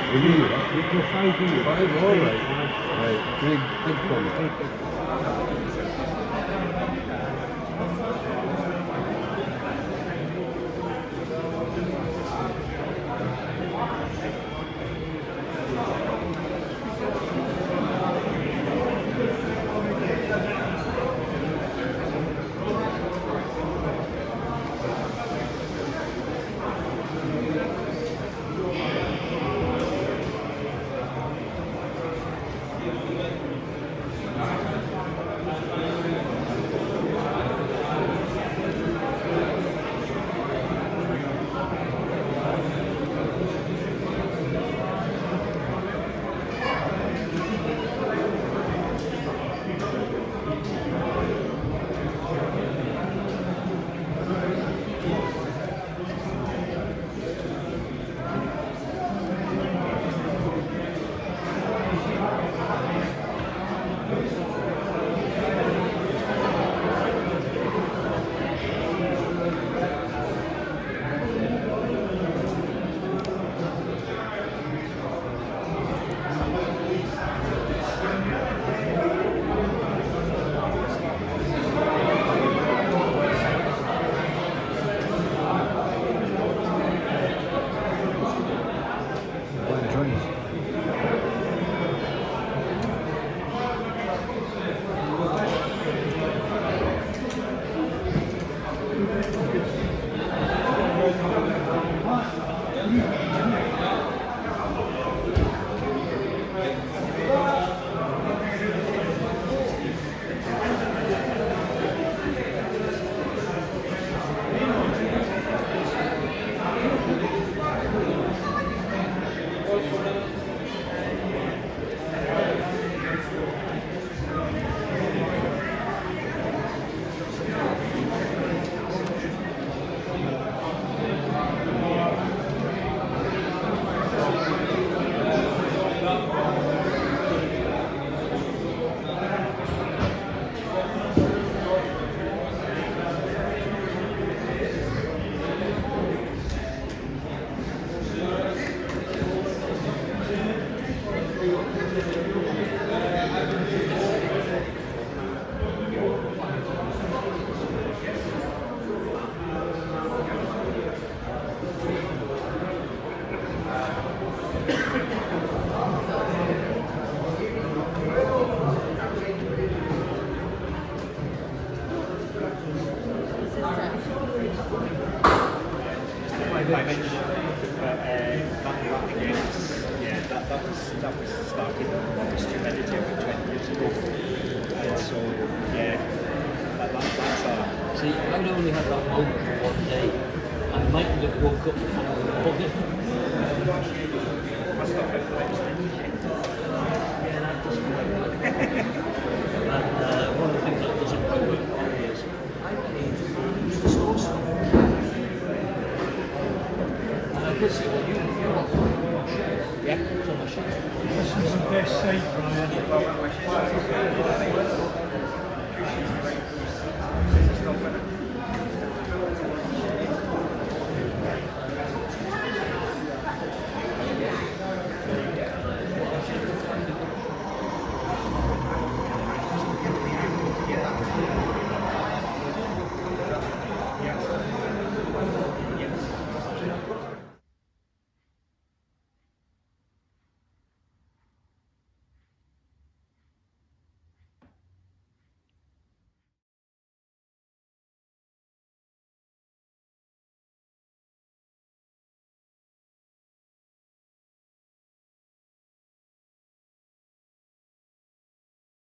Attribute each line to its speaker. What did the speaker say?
Speaker 1: Will you? Yeah?
Speaker 2: You're 5 million.
Speaker 1: Five, all right. Right, big fun. What joints?
Speaker 3: I mentioned that was started as stupidity about 20 years ago. And so, yeah, that's a...
Speaker 4: See, I'd only had that moment for one day. I mightn't have woke up the following morning.
Speaker 3: must have been the next day.
Speaker 4: Yeah, that doesn't quite work. And one of the things that doesn't quite work for me is I paid to store stuff. And I could see what you want.
Speaker 3: Yeah.
Speaker 4: So my shit.
Speaker 2: This is the best site, Brian.